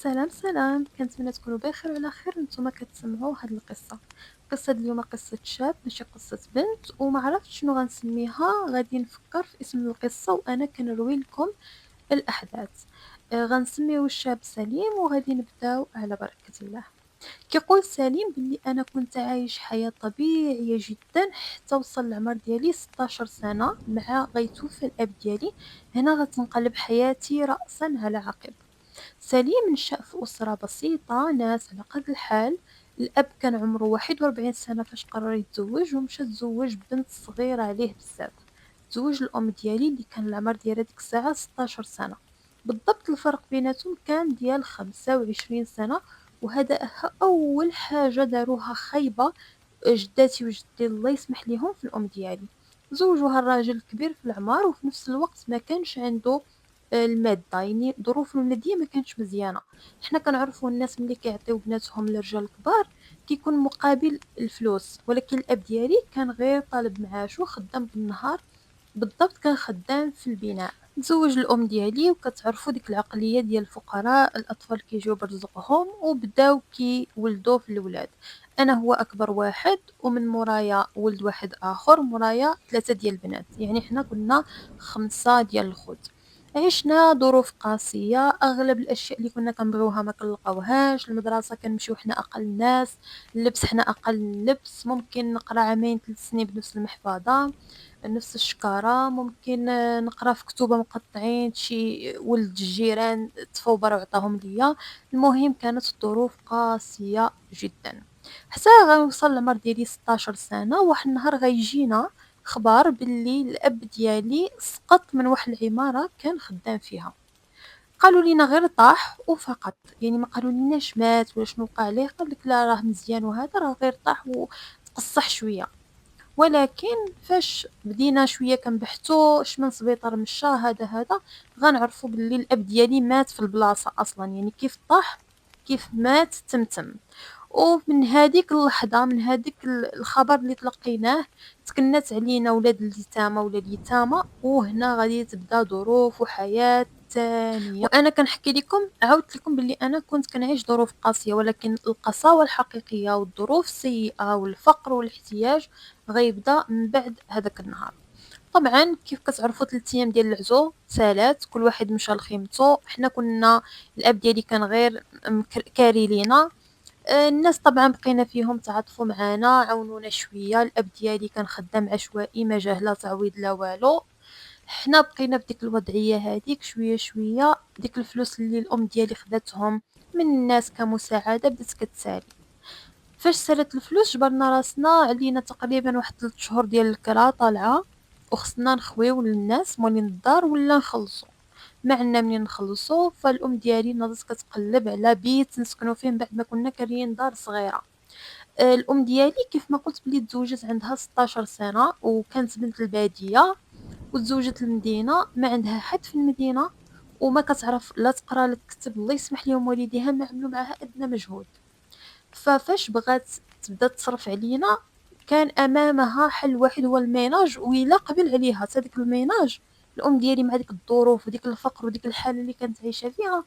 سلام سلام، كنتمنى تكونوا بخير وعلى خير. نتوما كتسمعوا هاد القصة اليوم قصة شاب ماشي قصة بنت، وما عرفتش شنو غنسميها. غادي نفكر في اسم القصة وانا كنروي لكم الاحداث. غنسميو الشاب سليم وغادي نبداو على بركة الله. كيقول سليم بلي انا كنت عايش حياة طبيعية جدا حتى وصل العمر ديالي 16 سنة مع غيتوفى الاب ديالي. هنا غتنقلب حياتي رأسا على عقب. سليم نشأ في أسرة بسيطة، ناس على قد الحال. الأب كان عمره 41 سنة فاش قرر يتزوج، ومشى تزوج بنت صغيرة عليه بزاف. تزوج الأم ديالي اللي كان العمر ديالها ديك الساعة 16 سنة. بالضبط الفرق بيناتهم كان ديال 25 سنة. وهذا أول حاجة داروها خايبة جداتي وجدي الله يسمح ليهم في الأم ديالي. زوجوها الراجل كبير في العمر وفي نفس الوقت ما كانش عنده المادة، يعني ظروفه المادية ما كانتش مزيانة. حنا كنعرفوا الناس ملي كيعطيو بناتهم للرجال الكبار كيكون مقابل الفلوس، ولكن الاب ديالي كان غير طالب معاشو خدام بالنهار. بالضبط كان خدام في البناء. تزوج الام ديالي وكتعرفوا ديك العقليه ديال الفقراء، الاطفال كيجيو برزقهم وبداو كيولدوا في الاولاد. انا هو اكبر واحد، ومن مورايا ولد واحد اخر، مورايا ثلاثه ديال البنات، يعني حنا كنا خمسه ديال الخوت. عشنا ظروف قاسيه، اغلب الاشياء اللي كنا كنبغيوها ما كنلقاوهاش. المدرسه كنمشيو حنا اقل الناس، اللبس حنا اقل اللبس، ممكن نقرا عامين 3 سنين بنفس المحفظه نفس الشكارة. ممكن نقرا في كتوبة مقطعين شي ولد الجيران تفوبر وعطاهم ليا. المهم كانت الظروف قاسية جدا حتى غنوصل العمر ديالي 16 سنة. واحد النهار غيجينا خبار باللي الاب ديالي سقط من واحد العمارة كان خدام فيها. قالوا لينا غير طاح وفقط، يعني ما قالوا ليناش مات ولا شنو وقع عليه. قال لك لا راه مزيان وهذا راه غير طاح وتقصح شويه. ولكن فاش بدينا شويه كنبحثوا اش من سبيطار مشى هذا غنعرفوا باللي الاب ديالي مات في البلاصه اصلا، يعني كيف طاح كيف مات تمتم. ومن هذيك اللحظه، من هذيك الخبر اللي تلقيناه، تكنت علينا ولاد اليتامى ولا اليتامى. وهنا غادي تبدا ظروف وحياه ثانيه. وانا كنحكي لكم عاودت لكم باللي انا كنت كنعيش ظروف قاسيه، ولكن القساوه الحقيقيه والظروف السيئه والفقر والاحتياج غيبدا من بعد هذاك النهار. طبعا كيف كتعرفوا 3 ايام ديال العزو سالات، كل واحد مشى لخيمتو. حنا كنا الاب ديالي كان غير كاري لينا. الناس طبعا بقينا فيهم تعاطفوا معنا، عاونونا شويه. الاب ديالي كان خدام عشوائي ما جاه لا تعويض لا والو. حنا بقينا بديك الوضعيه هذيك شويه شويه. ديك الفلوس اللي الام ديالي خداتهم من الناس كمساعده بدات كتسالي. فاش سالت الفلوس جبرنا راسنا علينا تقريبا واحد 3 شهور ديال الكرا طالعه، وخصنا نخويو للناس مولين الدار ولا نخلصوا. ما عندنا منين نخلصوا، فالام ديالي ناضت كتقلب على بيت نسكنوا فيه من بعد ما كنا كاريين دار صغيره. الام ديالي كيف ما قلت بلي تزوجت عندها 16 سنه وكانت بنت الباديه، وتزوجت المدينه ما عندها حد في المدينه، وما كتعرف لا تقرا لا تكتب. الله يسمح لهم والديها ما عملوا معها ادنى مجهود. ففاش بغات تبدا تصرف علينا كان امامها حل واحد هو الميناج، ويلا قبل عليها حتى ديك الميناج. الام ديالي مع ديك الظروف وديك الفقر وديك الحاله اللي كانت عايشه فيها،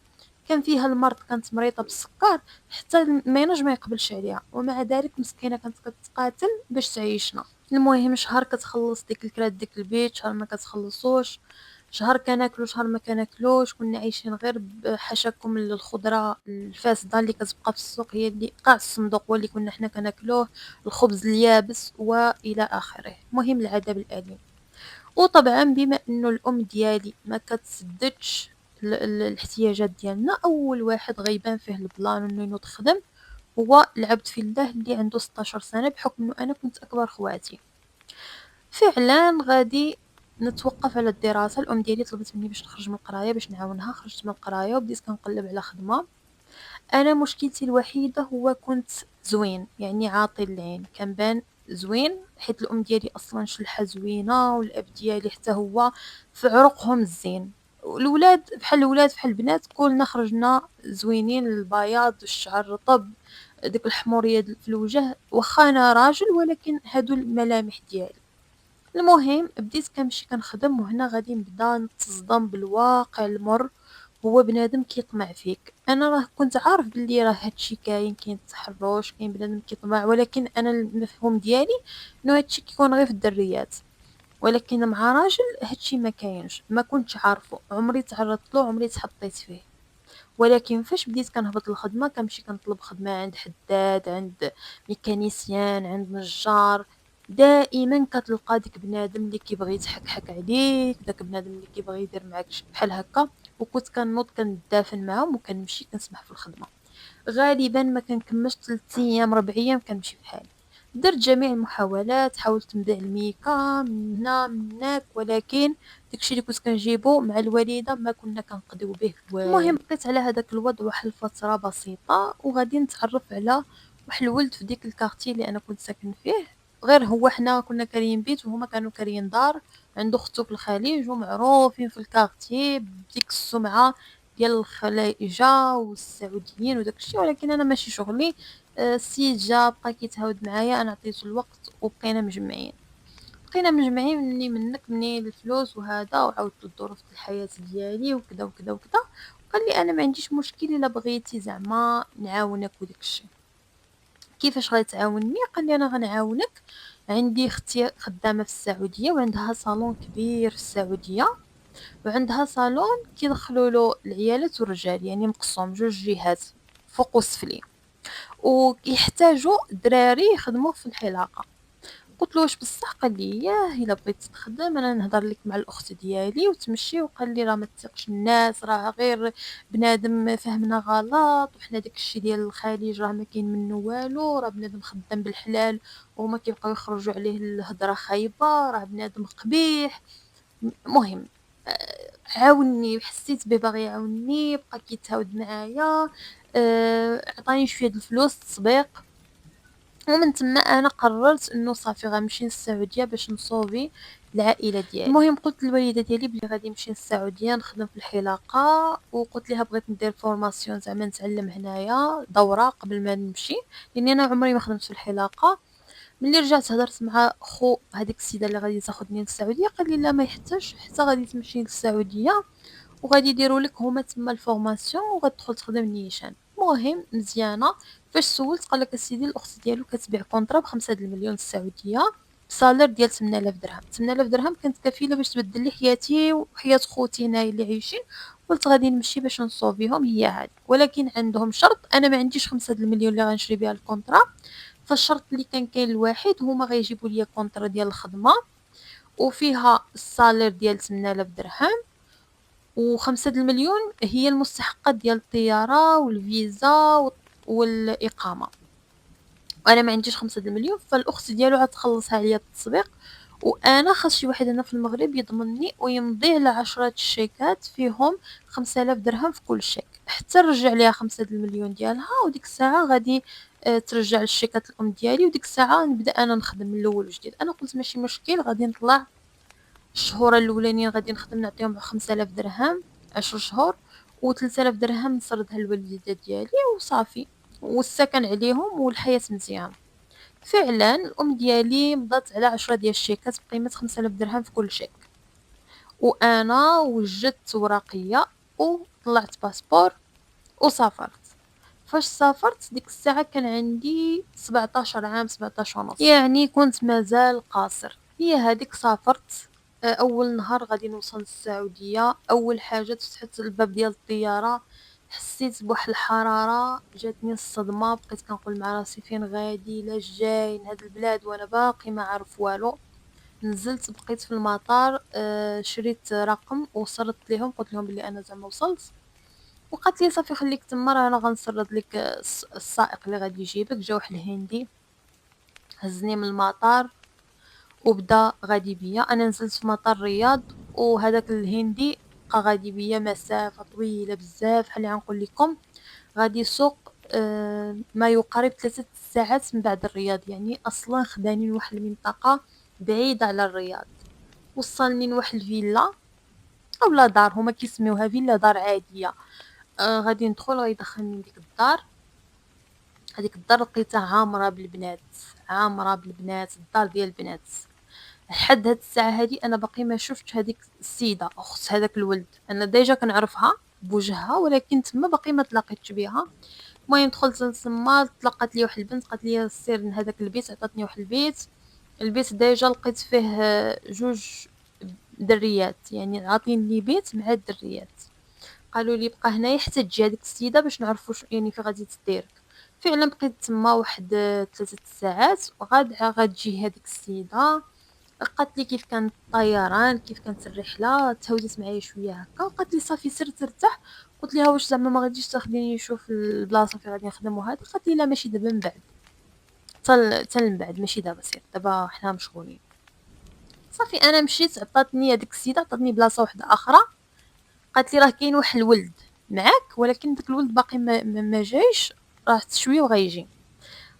كان فيها المرض، كانت مريضه بالسكر، حتى الميناج ما يقبلش عليها. ومع ذلك مسكينه كانت كتقاتل باش تعيشنا. المهم شهر كتخلص ديك الكرات ديك البيت، شهر ما كتخلصوش، شهر كناكلو شهر ما كناكلوش. كنا عايشين غير بحشاكم الخضره الفاسده اللي كتبقى في السوق، هي اللي قاع الصندوق هو اللي كنا حنا كناكلوه، الخبز اليابس والى اخره. المهم العذاب الاليم. وطبعا بما انه الام ديالي ما كتسددش الاحتياجات ديالنا، اول واحد غيبان فيه البلان انه ينوض خدم هو العبد في الله اللي عنده 16 سنه، بحكم انه انا كنت اكبر خواتي. فعلا غادي نتوقف على الدراسة. الأم ديالي طلبت مني باش نخرج من القراية باش نعاونها. خرجت من القراية وبديت كنقلب على خدمة. أنا مشكلتي الوحيدة هو كنت زوين، يعني عاطي العين، كنبان زوين حيت الأم ديالي أصلا شلحة زوينة، والأب ديالي حتى هو في عرقهم الزين. الولاد بحال الولاد بحال البنات كلنا خرجنا زوينين، البياض الشعر رطب ديك الحمورية في الوجه. واخا انا راجل ولكن هادو الملامح ديالي. المهم بديت كنمشي كنخدم، وهنا غادي نبدا نتصدم بالواقع المر هو بنادم كيطمع فيك. أنا راه كنت عارف بلي راه هادشي كاين التحرُّش، كاين بنادم كيطمع، ولكن أنا المفهوم ديالي إنه هادشي كيكون غير في الدريات، ولكن مع راجل هادشي ما كاينش، ما كنتش عارفه، عمري تعرضت له، عمري تحطيت فيه. ولكن فاش بديت كنهبط الخدمة كنمشي كنطلب خدمة عند حداد، عند ميكانيسيان، عند نجار، دائما كتلقى ديك بنادم اللي كيبغي يتحكحك عليك، داك بنادم اللي كيبغي يدير معاك بحال هكا. وكنت كنوض كندافن معاهم وكنمشي كنسمح في الخدمة. غالبا ما كنكملش 3 ايام 4 ايام كنمشي بحالي. درت جميع المحاولات، حاولت نبيع الميكا من هنا من هناك، ولكن داكشي اللي كنت كنجيبو مع الوالده ما كنا كنقضيو به والو. المهم بقيت على هذاك الوضع واحد الفتره بسيطه، وغادي نتعرف على واحد الولد في ديك الكارتي اللي انا كنت ساكن فيه. غير هو حنا كنا كاريين بيت وهما كانوا كاريين دار، عنده اختو في الخليج، ومعروفين في الكارتي بديك السمعه ديال الخلايجه والسعوديين وداكشي. ولكن انا ماشي شغلي. السيد جا بقى كيتهاود معايا، انا عطيته الوقت وبقينا مجمعين. مني منك مني الفلوس وهذا، وعاودت الظروف الحياة ديالي وكذا وكذا وكذا. قال لي انا ما عنديش مشكل الا بغيتي زعما نعاونك وداك الشيء. كيفاش غتعاونني؟ قال لي انا غنعاونك. عندي اختي خدامه في السعوديه وعندها صالون كبير في السعوديه، وعندها صالون كيدخلوا له العيالات والرجال، يعني مقسوم جوج جهات، فوق وسفلي، وكيحتاجوا دراري يخدموا في الحلاقه. قلت له واش بصح؟ قال لي ياه الا بغيت تخدم انا نهضر لك مع الاخت ديالي وتمشي. وقال لي راه ما تثقش الناس، راه غير بنادم فهمنا غلط، وحنا داك الشيء ديال الخليج راه ما كاين منه والو، راه بنادم خدام بالحلال وهما كيبقاو يخرجوا عليه الهضره خايبه، راه بنادم قبيح. مهم عاوني، حسيت به باغي يعاوني، بقى كيتهاود معايا. عطاني شويه د الفلوس تسبيق، ومن تما انا قررت انه صافي غنمشي للسعوديه باش نصوفي العائله ديالي. المهم قلت للوالده ديالي بلي غادي نمشي للسعوديه نخدم في الحلاقه، وقلت لها بغيت ندير فورماسيون زعما نتعلم هنايا دوره قبل ما نمشي، لاني انا عمري ما خدمت في الحلاقه. ملي رجعت هضرت مع خو هذيك السيده اللي غادي تاخذني للسعوديه، قال لي لا ما يحتاجش، حتى غادي تمشي للسعوديه وغادي يديروا لك هما تما الفورماسيون وغتدخل تخدم نيشان. مهم مزيانه. فاش سولت قال لك السيدي الاخت ديالو كتبيع كونطرا ب5 المليون السعوديه بسالير ديال 8000 درهم. 8000 درهم كانت كفيله باش تبدل لي حياتي وحياه خوتي هنايا اللي عايشين. قلت غادي نمشي باش نصوفيهم هي هذه، ولكن عندهم شرط، انا ما عنديش 5 المليون اللي غنشري بها الكونطرا. فالشرط اللي كان كاين الواحد هما غيجيبوا لي كونطرا ديال الخدمه وفيها السالير ديال 8000 درهم، و5 المليون هي المستحقات ديال الطياره والفيزا والاقامه. وانا ما عنديش 5 المليون، فالاخت ديالو غتخلصها عليا بالتسويق، وانا خاص شي واحد هنا في المغرب يضمنني ويمضي على 10 شيكات فيهم 5000 درهم في كل شيك، حتى نرجع ليها 5 المليون ديالها. وديك الساعه غادي ترجع الشيكات الام ديالي، وديك الساعه نبدا انا نخدم من الاول وجديد. انا قلت ماشي مشكل، غادي نطلع الشهور الاولانيين غادي نخدم نعطيهم 5000 درهم 10 شهور، و3000 درهم نسردها للوالده ديالي وصافي، والسكن عليهم والحياه مزيانه. فعلا الام ديالي مضات على 10 ديال الشيكات بقيمه 5000 درهم في كل شيك، وانا وجدت ورقيه وطلعت باسبور وسافرت. فاش سافرت ديك الساعه كان عندي 17 عام، 17 ونص، يعني كنت مازال قاصر. هي هذيك سافرت. اول نهار غادي نوصل للسعوديه، اول حاجه فتحت الباب ديال الطياره حسيت بواحد الحراره، جاتني الصدمه، بقيت كنقول مع راسي فين غادي، لاش جاي لهاد البلاد وانا باقي ما عارف والو. نزلت بقيت في المطار، شريت رقم وصرت لهم، قلت لهم بلي انا زعما وصلت. وقالت لي صافي خليك تما، راه انا غنسرد لك السائق اللي غادي يجيبك. جا واحد الهندي هزني من المطار وبدا غادي بيا. انا نزلت في مطار الرياض، وهذاك الهندي بقى غادي بيا مسافه طويله بزاف. بحال غنقول لكم غادي سوق ما يقارب 3 ساعات من بعد الرياض، يعني اصلا خداني لواحد المنطقه بعيده على الرياض. وصلني لواحد الفيلا اولا دار، هما كيسميوها فيلا دار عاديه. غادي ندخل غيدخلني لديك الدار. هذيك الدار لقيتها عامره بالبنات، عامره بالبنات، الدار ديال البنات. لحد هاد الساعه هادي انا باقي ما شفتش هذيك السيده اخت هذاك الولد. انا ديجا كنعرفها بوجهها، ولكن تما باقي ما تلاقيتش بها. المهم دخلت لتما، تلقات لي واحد البنت قالت لي سير لهداك البيت، عطاتني واحد البيت ديجا لقيت فيه جوج دريات، يعني عاطين لي بيت مع الدريات. قالوا لي بقى هنايا حتى تجي هذيك السيده باش نعرفوا يعني فين غادي تديرك. فعلا بقيت تما واحد 3 ساعات، وغادعه غتجي هذيك السيده. قالت لي كيف كان الطيران، كيف كانت الرحله، تهودت معايا شويه هكا، وقالت لي صافي سير ترتاح. قلت لها واش زعما ما غاديش تاخذيني نشوف البلاصه فين غادي نخدم وهذا؟ قالت لي لا ماشي دابا، من بعد، حتى من بعد، ماشي دابا، سير دابا حنا مشغولين. صافي انا مشيت، عطاتني هذيك السيده عطاتني بلاصه واحده اخرى. قالت لي راه كاين واحد الولد معاك، ولكن داك الولد باقي ما جايش، راه شويه وغيجي.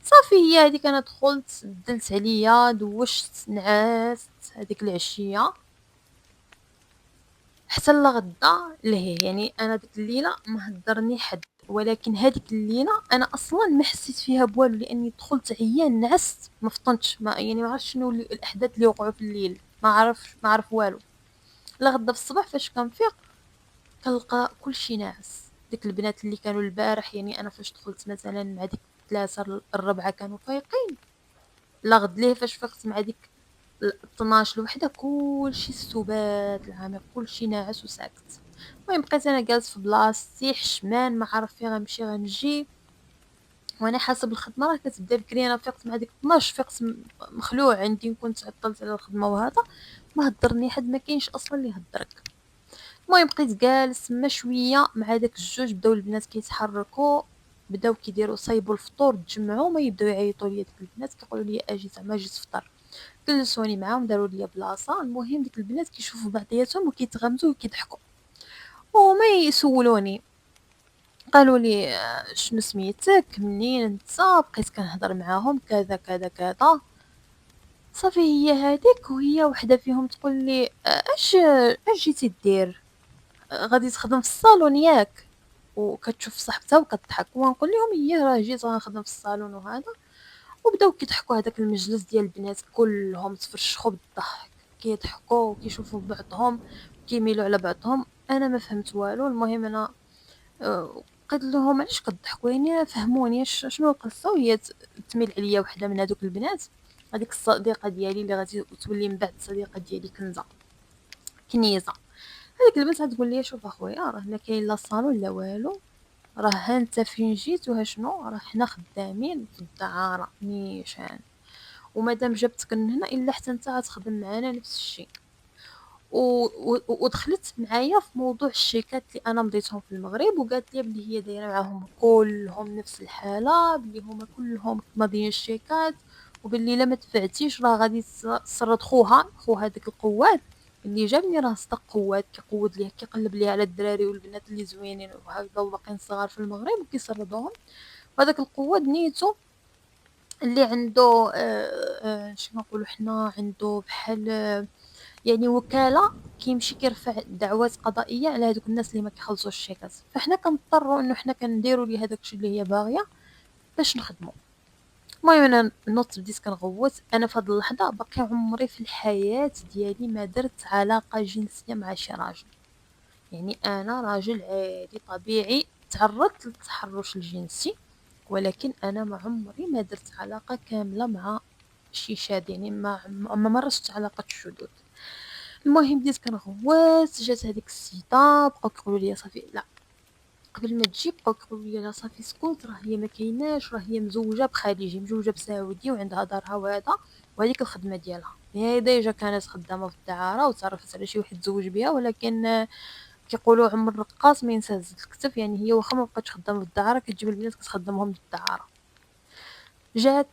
صافي هي هذيك انا دخلت بدلت عليا، دوشت، نعست هذيك العشيه حتى لغدا لهيه. يعني انا ديك الليله ما هضرني حد، ولكن هذيك الليله انا اصلا ما حسيت فيها بوالو، لاني دخلت عيان، نعست، ما فطنتش، ما يعني ما عرفتش شنو الاحداث اللي وقعوا في الليل، ما عرف والو. لغدا في الصباح فاش كنفيق كنلقى كلشي ناعس. ديك البنات اللي كانوا البارح، يعني انا فاش دخلت مثلا مع ديك 3 4 كانوا فايقين، لغد ليه فاش فقت مع ديك 12 الوحده كلشي السبات العامر، كلشي ناعس وساكت. المهم بقيت انا جالس في بلاصتي حشمان، ما عارف فين غنمشي غنجي، وانا حسب الخدمه راه كتبدا بكري. انا فقت مع ديك 12، فقت مخلوع عندي، كنت عطلت على الخدمه وهذا، ما هضرني حد، ما كاينش اصلا اللي يهضرك. المهم بقيت جالس ما شويه مع داك الجوج، بداو البنات كيتحركوا، بداو كيديروا صايبوا الفطور، تجمعوا، ما يبداو يعيطوا لي ديك البنات كيقولوا لي اجي زعما جيت تفطر. جلسوني معاهم، داروا لي بلاصه. المهم ديك البنات كيشوفوا بعضياتهم وكيتغمزوا وكيضحكوا، وما يسولوني. قالوا لي شنو سميتك، منين انت؟ بقيت كنهضر معاهم كذا كذا كذا. صافي هي هذيك، وهي وحده فيهم تقول لي اش جيتي دير؟ غادي تخدم في الصالون ياك؟ وكتشوف صاحبتها وكتضحك، ونقول لهم هي راه جيت غنخدم في الصالون وهذا. وبداو كيضحكوا، هذاك المجلس ديال البنات كلهم تفرشخوا بالضحك، كيضحكوا وكيشوفوا بعضهم، كيميلوا على بعضهم. انا ما فهمت والو. المهم انا قلت لهم علاش كتضحكوا، يعني فهموني شنو القصه. وهي تميل عليا وحده من هذوك البنات، هذيك الصديقه ديالي اللي غادي تولي من بعد صديقه ديالي، كنيزه. هذيك البنت غتقول لي شوف اخويا، راه هنا كاين لا صالون لا والو، راه ها انت فين جيت وها شنو، راه حنا خدامين في الدعاره نيشان، ومادام جبتك من هنا الا حتى انت غتخدم معنا نفس الشيء. ودخلت معايا في موضوع الشيكات اللي انا مضيتهم في المغرب، وقالت لي بلي هي دايره معاهم كلهم نفس الحاله، بلي هما كلهم ماضيين الشيكات، وباللي لا ما دفعتيش راه غادي تصرد خوها داك القواد اللي جابني، راه صدق قواد كيقود ليه، كيقلب ليه على الدراري والبنات اللي زوينين وهكذا وباقيين صغار في المغرب وكيسردوهم. وهذاك القواد نيتو اللي عنده شنو نقولوا حنا، عنده بحال يعني وكاله، كيمشي كيرفع دعوات قضائيه على هذوك الناس اللي ما كيخلصوش الشيكات. فحنا كنضطروا انه حنا كنديروا لي هذاك الشيء اللي هي باغيه باش نخدموا. المهم انا نوضت بديت كنغوت. انا في هذه اللحظه باقي عمري في الحياه ديالي ما درت علاقه جنسيه مع شي راجل. يعني انا راجل عادي طبيعي تعرضت للتحرش الجنسي، ولكن انا ما عمري ما درت علاقه كامله مع شي شاد، يعني ما مارست علاقه الشذوذ. المهم بديت كنغوت، جات هذيك السيده بقاو كيقولوا لي صافي لا، قبل ما تجي بقاو كيقولوا لي لا صافي سكوت، راه هي ما كايناش، راه هي مزوجه بخليجي، مزوجه بسعودي وعندها دارها وهذا، وهذيك الخدمه ديالها. هي ديجا كانت خدامه في الدعاره وتعرفت على شي واحد تزوج بها، ولكن كيقولوا عمر الرقاص ما ينسى هز الكتف. يعني هي واخا ما بقاتش خدامه في الدعاره كتجيب البنات كتخدمهم في الدعاره. جات،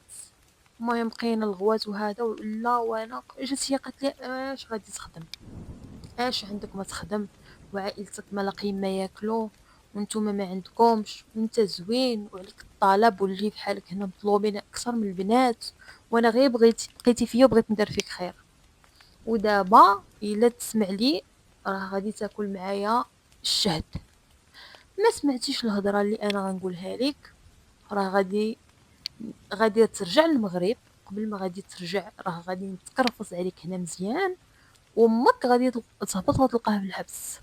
المهم بقينا الغوات وهذا ولا، وانا جات هي قالت لي اش غادي تخدم، اش عندك ما تخدم، وعائلتك ما لاقيين ما ياكلوا، وانتم ما عندكمش، وانت زوين وعليك الطلب، واللي بحالك هنا مطلوبين اكثر من البنات، وانا غير بقيتي فيا وبغيت ندير فيك خير. ودابا الا تسمع لي راه غادي تاكل معايا الشهد. ما سمعتيش الهضره اللي انا غنقولها لك؟ راه غادي ترجع للمغرب، قبل ما غادي ترجع راه غادي نتكرفص عليك هنا مزيان، وامك غادي تهبط وتلقاها في الحبس.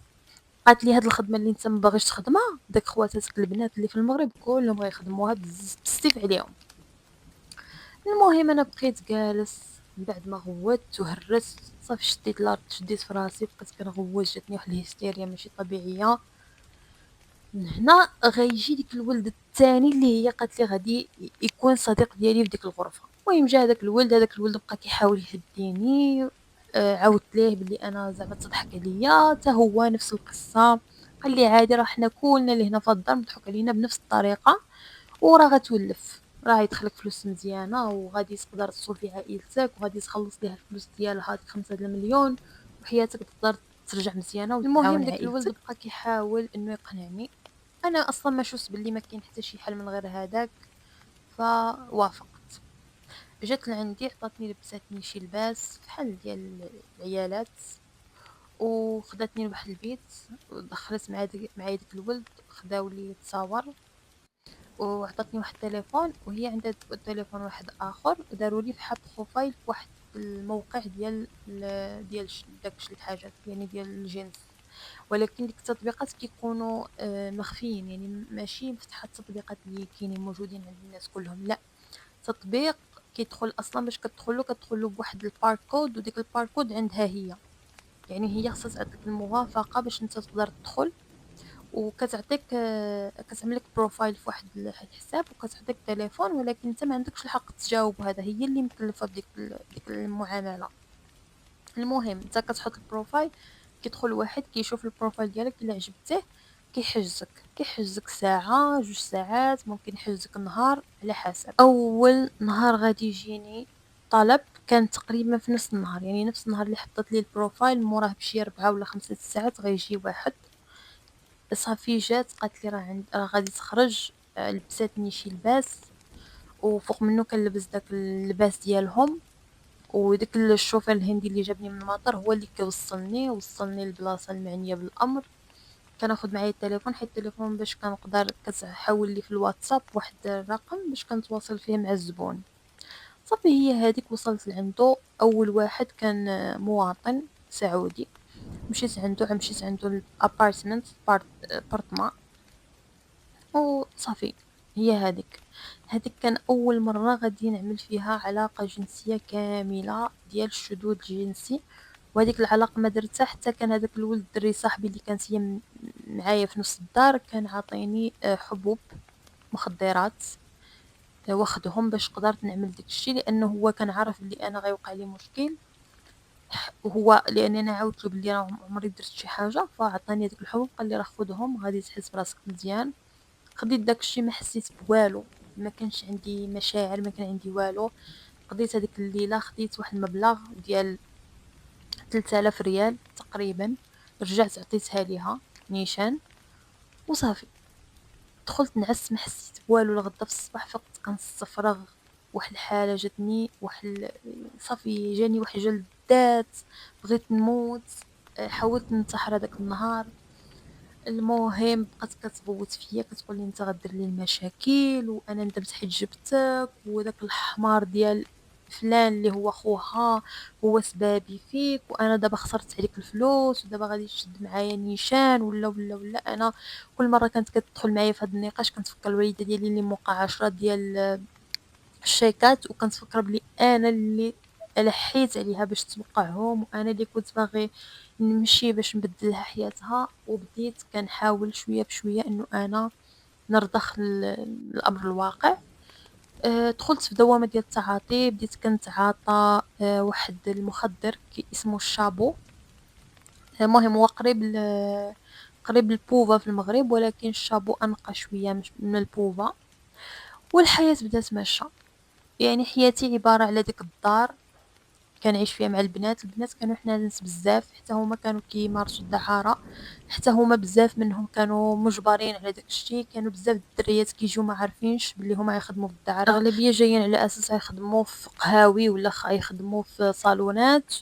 قالت لي هاد الخدمة اللي انت ما باغيش تخدمها داك خواتاتك البنات اللي في المغرب كلهم غيخدموها بزاف عليهم. المهم انا بقيت جالس من بعد ما غوت وهرست صافي شديت لارض شديت في راسي بقيت كنغوت جاتني واحد الهستيريا ماشي طبيعيه. من هنا غيجي ديك الولد الثاني اللي هي قالت لي غادي يكون صديق ديالي في ديك الغرفه. المهم جا هذاك الولد بقى كيحاول يهديني. عاودت ليه بلي انا زعما تضحك عليا حتى هو نفس القصه. قال لي عادي راه حنا كلنا اللي هنا في الدار مضحوك علينا بنفس الطريقه وراه غتولف راه يدخلك فلوس مزيانه وغادي تقدر تصوفي عائلتك وغادي تخلص ليها الفلوس ديالها ديك 5 المليون وحياتك تقدر ترجع مزيانه وتعاون المهم داك الولد عائلتك. بقى كيحاول انه يقنعني. انا اصلا ما شوس بلي ما كاين حتى شي حل من غير هذاك فوافقت. جات لعندي عطاتني لبساتني شي لباس فحال ديال العيالات وخداتني لواحد البيت ودخلت معايا داك الولد خداو لي تصاور وعطاتني واحد التليفون وهي عندها تليفون واحد اخر وداروا لي بحال بروفايل في واحد الموقع ديال داك الحاجات يعني ديال الجنس. ولكن ديك التطبيقات كيكونوا مخفيين يعني ماشي مفتحه التطبيقات اللي كاينين موجودين عند الناس كلهم لا. تطبيق كيدخل اصلا باش كتدخلوا بواحد الباركود وديك الباركود عندها هي يعني هي خصها تعطيك الموافقه باش انت تقدر تدخل وكتعطيك كتعمل لك بروفايل في واحد الحساب وكتعطيك تليفون ولكن انت ما عندكش الحق تجاوب هذا هي اللي مكلفه بديك المعامله. المهم انت كتحط البروفايل كيدخل واحد كيشوف البروفايل ديالك الا عجبته كيحجزك ساعه 2 ساعات ممكن يحجزك نهار على حسب. اول نهار غادي يجيني طلب كان تقريبا في نفس النهار يعني نفس النهار اللي حطيت لي البروفايل موراه بشي 4 ولا 5 ساعات غيجي واحد. صافي جات قالت لي راه غادي تخرج لبساتني شي لباس وفوق منه كنلبس داك اللباس ديالهم وداك الشوفير الهندي اللي جابني من المطار هو اللي وصلني للبلاصه المعنيه بالامر. كناخذ معايا التليفون حيت التليفون باش كنقدر كتحول لي في الواتساب واحد الرقم باش كنتواصل فيه مع الزبون. صافي هي هذيك وصلت لعندو اول واحد كان مواطن سعودي. مشيت عنده الابارتمنت بارتما وصافي. هي هذيك كان اول مره غادي نعمل فيها علاقه جنسيه كامله ديال الشذوذ الجنسي. وهذيك العلاقه ما درتها حتى كان هذاك الولد الدري صاحبي اللي كانت هي معايا في نفس الدار كان عاطيني حبوب مخدرات واخدهم باش قدرت نعمل داك الشيء لانه هو كان عارف بلي انا غيوقع لي مشكل وهو لان انا عاودت له بلي راه عمري درت شي حاجه فعطاني هذوك الحبوب قال لي راه خذهم غادي تحس براسك مزيان. خديت داكشي ما حسيت بوالو ما كانش عندي مشاعر ما كان عندي والو. قضيت هذيك الليله خديت واحد المبلغ ديال 3000 ريال تقريبا رجعت عطيتها ليها نيشان وصافي. دخلت نعس ما حسيت بوالو لغدا في الصباح فقت كنستفرغ واحد الحاله جاتني صافي جاني واحد جلدات بغيت نموت. حاولت ننتحر هذاك النهار. المهم بقات كتغوت فيا كتقول لي انت غدير لي المشاكل وانا ندمت حيت جبتك وداك الحمار ديال فلان اللي هو خوها هو سبابي فيك وانا دابا خسرت عليك الفلوس ودابا غادي تشد معايا نيشان ولا انا كل مره كانت كتدخل معايا في هذا النقاش كنتفكر الوالده ديالي اللي موقع 10 ديال الشيكات وكنتفكر بلي انا اللي لحيت عليها باش توقعهم وانا اللي كنت باغي نمشي باش نبدل لها حياتها وبديت كنحاول شويه بشويه انه انا نرضخ الامر الواقع. دخلت في دوامه ديال التعاطي بديت كنتعاطى واحد المخدر اسمه الشابو. المهم هو قريب البوفا في المغرب ولكن الشابو انقى شويه من البوفا. والحياه بدات ماشيه يعني حياتي عباره على ديك الدار كنعيش فيها مع البنات كانوا حنانات بزاف حتى هما كانوا كيمارسوا الدعارة. حتى هما بزاف منهم كانوا مجبرين على داك الشيء كانوا بزاف الدريات كيجيو ما عارفينش بلي هما يخدموا في الدعارة اغلبيه جايين على اساس يخدموا في قهاوي ولا يخدموا في صالونات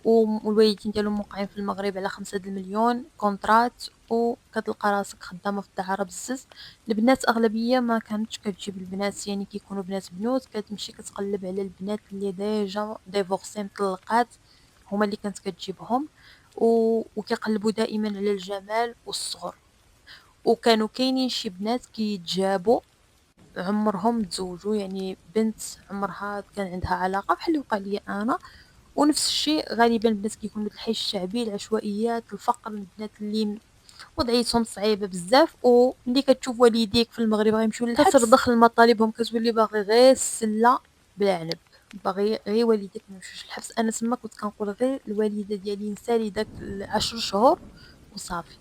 والوالدين ديالهم موقعين في المغرب على 5 المليون كونترات وكتلقى راسك خدامه في الدعاره بزز. البنات اغلبيه ما كانتش كتجيب البنات يعني كيكونوا بنات بنوت كتمشي كتقلب على البنات اللي ديجا ديفورسي مطلقات هما اللي كانت كتجيبهم وكيقلبوا دائما على الجمال والصغر. وكانوا كاينين شي بنات كيتجابوا عمرهم تزوجوا، يعني بنت عمرها كان عندها علاقه بحال اللي وقع لي انا. ونفس الشيء غالبا البنات كيكونوا الحي الشعبي، العشوائيات، الفقر، البنات اللي وضعيتهم صعيبه بزاف، وملي كتشوف والديك في المغرب غيمشيو للحبس كترضخ لمطالبهم، كتولي باغي غير السله بلا عنب، باغي غير والديك ما يمشيوش للحبس. انا تما كنت كنقول غير الوالده ديالي نسالي داك 10 شهور وصافي.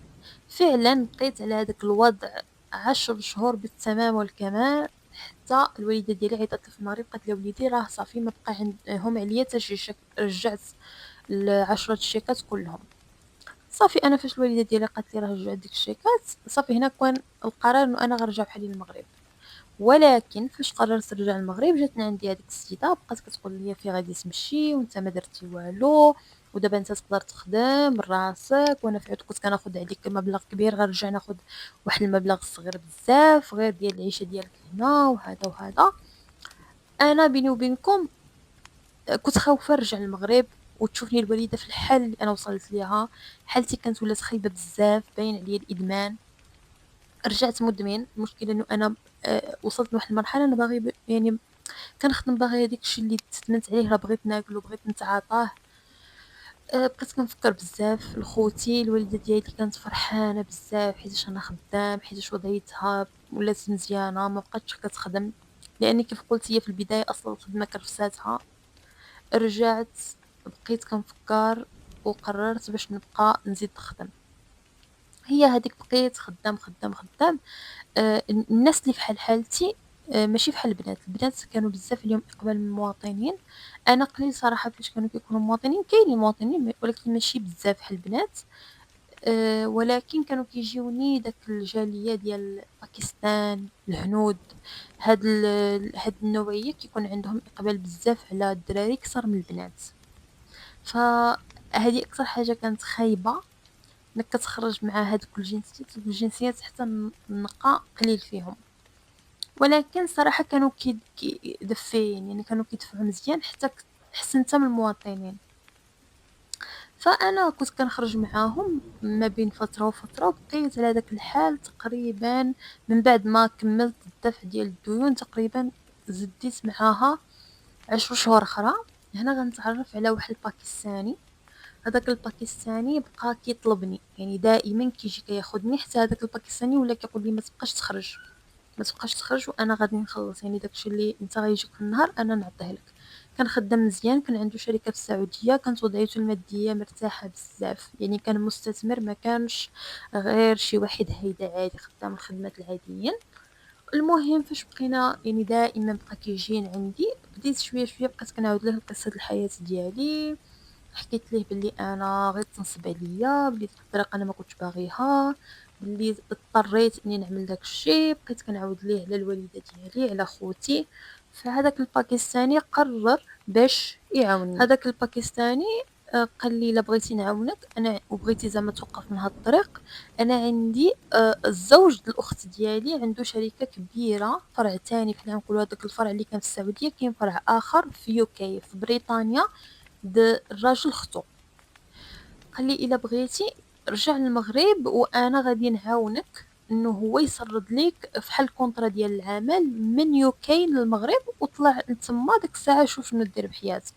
فعلا بقيت على هذاك الوضع 10 شهور بالتمام والكمال، حتى الوالده ديالي عيطات لي في المغرب قالت لي وليدي راه صافي ما بقى عندهم عليا حتى شي شك. رجعت ال10 الشيكات كلهم. صافي انا فاش الوالده ديالي قالت لي راه رجعت ديك الشيكات، صافي هنا كان القرار انه انا غنرجع بحالي للمغرب. ولكن فاش قررت نرجع للمغرب جاتني عندي هذيك السيده بقات كتقول لي في غادي تمشي وانت ما درتي والو، ودابا انت تقدر تخدم راسك، وانا في عود كنت كناخذ عليك مبلغ كبير غنرجع ناخذ واحد المبلغ صغير بزاف غير ديال العيشه ديالك هنا وهذا وهذا. انا بيني وبينكم كنت خاوفه نرجع للمغرب وتشوفني الوالده في الحال اللي انا وصلت ليها. حالتي كانت ولات خايبه بزاف، باين عليا الادمان، رجعت مدمن. المشكله انه انا وصلت لواحد المرحله انا باغي يعني كنخدم باغي هذاك الشيء اللي تدمنت عليه راه بغيت ناكل وبغيت نتعاطاه. بقيت كنفكر بزاف لخوتي. الوالده ديالي كانت فرحانه بزاف حيتاش انا خدام، حيتاش وضعيتها ولات مزيانه، ما بقاتش كتخدم لان كيف قلت هي في البدايه اصلا الخدمه كرفساتها. رجعت بقيت كنفكر وقررت باش نبقى نزيد نخدم. هي هذيك بقيت خدام خدام خدام. الناس اللي فحال حالتي ماشي فحال البنات كانوا بزاف اليوم اقبال من المواطنين. انا قليل صراحه فاش كانوا كيكونوا مواطنين، كاينين مواطنين ولكن ماشي بزاف بحال البنات. ولكن كانوا كيجيوني داك الجاليه ديال باكستان، الهنود، هاد النوعيه كيكون عندهم اقبال بزاف على الدراري اكثر من البنات. فهذه اكثر حاجه كانت خايبه، انك كتخرج مع هادوك الجنسيات حتى النقاء قليل فيهم. ولكن صراحه كانوا دفين، يعني كانوا كيدفعوا مزيان حتى حسنت من المواطنين. فانا كنت كنخرج معاهم ما بين فتره وفتره، وبقيت على داك الحال تقريبا من بعد ما كملت الدفع ديال الديون. تقريبا زديت معاها 10 شهور اخرى. هنا غنتعرف على واحد الباكستاني. هذاك الباكستاني بقى كيطلبني، يعني دائما كيجي كياخذني، حتى هذاك الباكستاني ولا كيقول لي ما تبقاش تخرج، ما تبقاش تخرج وانا غادي نخلص، يعني داكشي اللي انت غيجيك في النهار انا نعطيه لك. كان خدام مزيان، كان عنده شركه في السعوديه، كانت وضعيته الماديه مرتاحه بزاف، يعني كان مستثمر، ما كانش غير شي واحد هيدا عادي خدام الخدمات العاديين. المهم فاش بقينا يعني دائما بقى كيجين عندي، بديت شويه شويه بقيت كنعاود له قصه الحياه ديالي. حكيت ليه بلي انا غير تنصب عليا، بلي ديك الطريقه انا ما كنتش باغيها، بلي اضطريت اني نعمل داك الشيء. بقيت كنعاود ليه على الوالده ديالي، على خوتي. فهذاك الباكستاني قرر باش يعاونني. هذاك الباكستاني قال لي الا بغيتي نعاونك انا وبغيتي زعما توقف من هذا الطريق، انا عندي الزوج الاخت ديالي عنده شركه كبيره، فرع تاني بحال نقولوا هذاك الفرع اللي كان في السعوديه كاين فرع اخر في يوكي في بريطانيا، الراجل خطو. قال لي الا بغيتي رجع للمغرب وانا غادي نعاونك انه هو يسرد ليك فحال كونطرا ديال العمل من يوكي للمغرب، وطلع تما ديك الساعه شوف شنو دير بحياتك.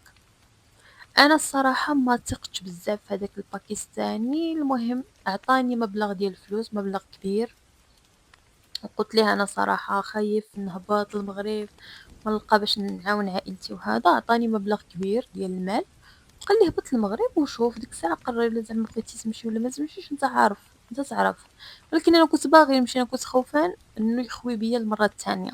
انا الصراحه ما ثقتش بزاف في هذاك الباكستاني. المهم عطاني مبلغ ديال الفلوس، مبلغ كبير، وقلت ليه انا صراحه خايف نهبط للمغرب ونلقى باش نعاون عائلتي وهذا. عطاني مبلغ كبير ديال المال، قال لي هبط المغرب وشوف. ديك الساعه قرر الا زعما بغيتي تمشي ولا ما تمشيش انت عارف، انت تعرف. ولكن انا كنت باغي نمشي، انا كنت خوفان انه يخوي بيا المره الثانيه.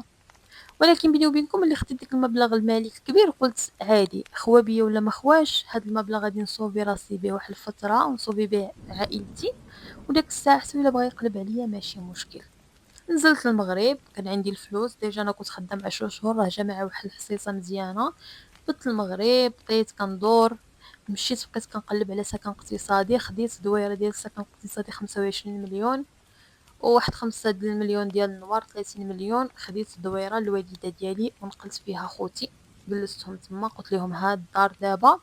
ولكن بيني وبينكم اللي خديت ديك المبلغ المالي الكبير قلت عادي خوا بيا ولا ما خواش، هاد المبلغ غادي نصوبي راسي به واحد الفتره ونصوبي به عائلتي، وديك الساعه حتى الا بغى يقلب عليا ماشي مشكل. نزلت للمغرب، كان عندي الفلوس ديجا، انا كنت خدام 10 شهور راه جامعه واحد الحصيصه مزيانه. فت المغرب بقيت كندور، مشيت بقيت كنقلب على سكن اقتصادي، خديت دويره ديال السكن الاقتصادي 25 مليون، وواحد 5 ديال المليون ديال النوار 30 مليون. خديت دويره للوالده ديالي ونقلت فيها خوتي، جلستهم تما قلت لهم هاد الدار دابا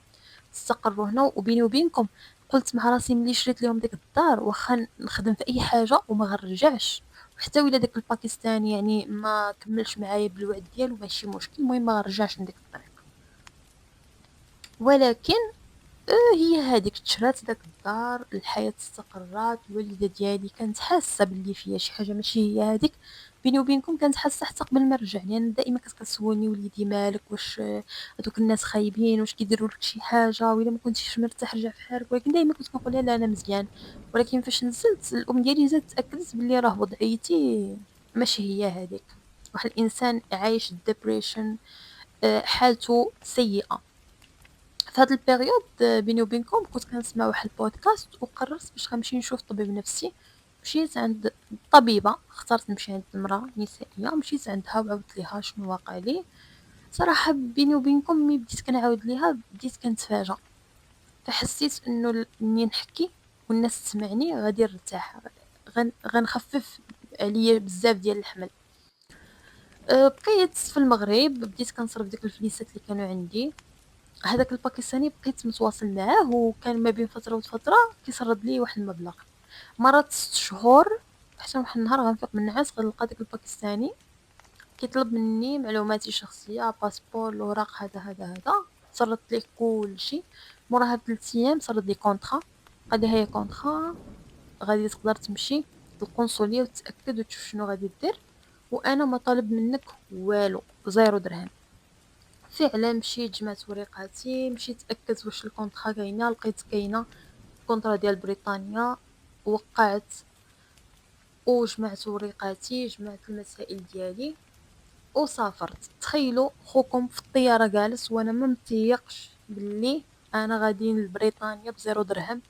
استقروا هنا. وبيني وبينكم قلت مع راسي ملي شريت لهم ديك الدار واخا نخدم في اي حاجه وما غنرجعش، وحتى ولا داك الباكستاني يعني ما كملش معايا بالوعد ديالو ماشي مشكل، المهم ما غنرجعش لديك الطريق. ولكن هي هذيك تشرات داك الدار، الحياة استقرات، الوالدة ديالي كانت حاسة باللي فيا شي حاجة ماشي هي هذيك. بيني وبينكم كانت حاسة حتى قبل ما نرجع، لأن يعني دائما كانت كتسولني وليدي مالك، واش هذوك الناس خايبين، واش كيديروا لك شي حاجة، وإلا ما كنتيش مرتاح رجع في حالك. ولكن دائما كنت كنقول لها لا أنا مزيان. ولكن فاش نزلت الأم ديالي زادت تأكدت باللي راه وضعيتي ماشي هي هذيك. واحد الإنسان عايش الدبريشن حالته سيئة. في هاد البيريود بيني وبينكم كنت كنسمع واحد البودكاست وقررت باش غنمشي نشوف طبيب نفسي. مشيت عند الطبيبة، اخترت نمشي عند امرأة نسائية، مشيت عندها وعاودت ليها شنو واقع لي. صراحة بيني وبينكم ملي بديت كنعاود ليها بديت كنتفاجأ، فحسيت انه مني نحكي والناس تسمعني غادي نرتاح، غنخفف عليا بزاف ديال الحمل. بقيت في المغرب، بديت كنصرف ديك الفليسات اللي كانوا عندي. هذاك الباكستاني بقيت متواصل معاه، وكان ما بين فتره وفتره كيسرد لي واحد المبلغ. مرات 6 شهور حتى واحد النهار غنفيق من النعاس غنلقى داك الباكستاني كيطلب مني معلوماتي الشخصيه، باسبور، الاوراق، هذا سردت ليه كلشي. موراها ب3 ايام سرد لي كونطرا، قال لي هي كونطرا غادي تقدر تمشي للقنصليه وتاكد وتشوف شنو غادي دير، وانا ما طالب منك والو، 0 درهم. فعلا مشيت جمعت وريقاتي، مشيت تاكدت واش الكونطرا كاينه، لقيت كاينه الكونطرا ديال بريطانيا، وقعت وجمعت وريقاتي، جمعت المسائل ديالي وسافرت. تخيلوا خوكم في الطياره جالس وانا ما متيقش باللي انا غادي لبريطانيا ب0 درهم،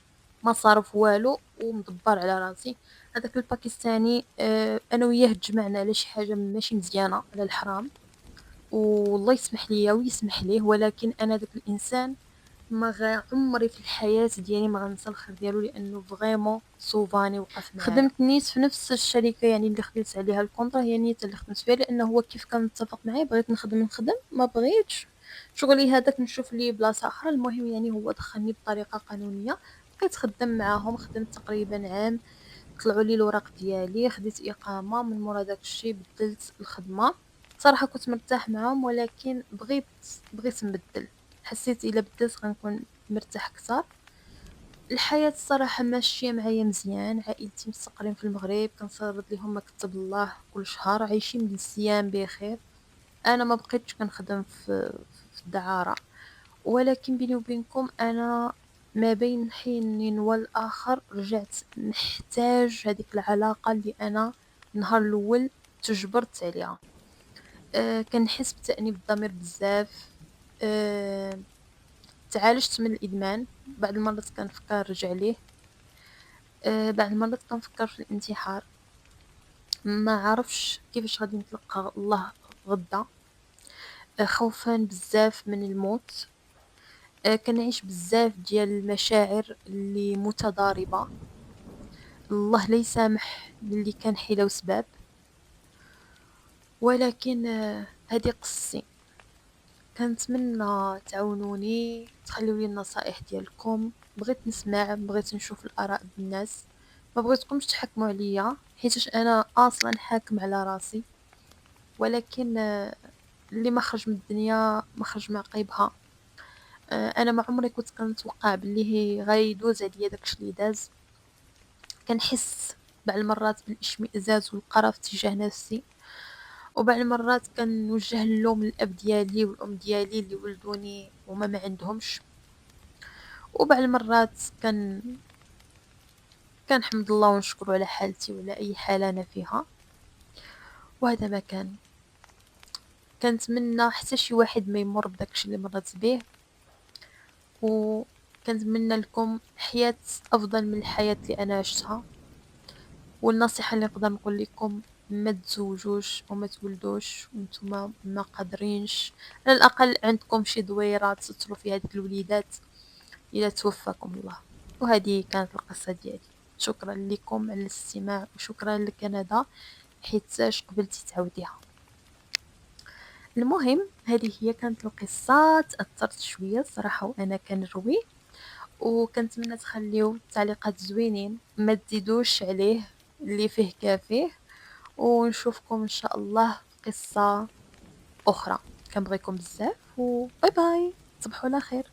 ما صارف والو ومدبر على راسي. هذاك الباكستاني انا وياه تجمعنا على شي حاجه ماشي مزيانه على الحرام، والله يسمح ليا ويسمح ليه، ولكن انا داك الانسان ما عمري في الحياه ديالي ما غنسى الخير ديالو، لانه فريمون صوفاني وقف معايا. خدمت نيت في نفس الشركه يعني اللي خديت عليها الكونطرا، هي نيت اللي خدمت فيها، لانه هو كيف كان متفق معايا بغيت نخدم ما بغيتش شغلي هذاك نشوف لي بلاصه اخرى. المهم يعني هو دخلني بطريقه قانونيه، بقيت خدام معاهم، خدمت تقريبا عام. طلعوا لي الوراق ديالي، خديت اقامه، من مورا داكشي بدلت الخدمه. صراحه كنت مرتاح معاهم، ولكن بغيت نبدل، حسيت الا بدلت غنكون مرتاح اكثر. الحياه الصراحه ماشيه معايا مزيان، عائلتي مستقرين في المغرب، كنصرد لهم ما كتب الله كل شهر، عايشين مزيان بخير. انا ما بقيتش كنخدم في الدعاره. ولكن بيني وبينكم انا ما بين حين والاخر رجعت نحتاج هذيك العلاقه اللي انا النهار الاول تجبرت عليها. كنحس بتأنيب الضمير بزاف. أه تعالجت من الادمان، بعض المرات كنفكر نرجع ليه. بعض المرات كنفكر في الانتحار، ما عارفش كيفاش غادي نتلقى الله غدا. خوفا بزاف من الموت. كنعيش بزاف ديال المشاعر اللي متضاربة. الله لا يسامح للي كان حيلة وسباب. ولكن هذه قصتي، كنتمنى تعاونوني تخليو لي النصائح ديالكم. بغيت نسمع، بغيت نشوف الاراء ديال الناس، ما بغيتكمش تحكموا عليا حيت انا اصلا حاكم على راسي. ولكن اللي ما خرج من الدنيا ما خرج مع قيبها. انا ما عمري كنت كنتوقع باللي هي غيدوز عليا داكشي اللي داز. كنحس بعض المرات بالاشمئزاز والقرف تجاه نفسي، وبعض المرات كنوجه اللوم للاب ديالي والام ديالي اللي ولدوني وما ما عندهمش. وبعض المرات كنحمد الله ونشكره على حالتي ولا اي حاله انا فيها. وهذا ما كنتمنى حتى شي واحد ما يمر بداكشي اللي مرت به، وكنتمنى لكم حياه افضل من الحياه اللي انا عشتها. والنصيحة اللي نقدر نقول لكم، ما تزوجوش وما تولدوش وانتم ما قادرينش، على الاقل عندكم شي دويرة تستروا فيها هذيك الوليدات الى توفاكم الله. وهذه كانت القصة ديالي. شكرا لكم على الاستماع، وشكرا لكندا حيت قبلتي تعاوديها. المهم هذه هي كانت القصة. تأثرت شوية الصراحة وانا كنروي، وكنتمنى تخليو تعليقات زوينين، ما تزيدوش عليه اللي فيه كافيه، ونشوفكم ان شاء الله في قصة اخرى. كنبغيكم بزاف، وباي باي، تصبحوا على خير.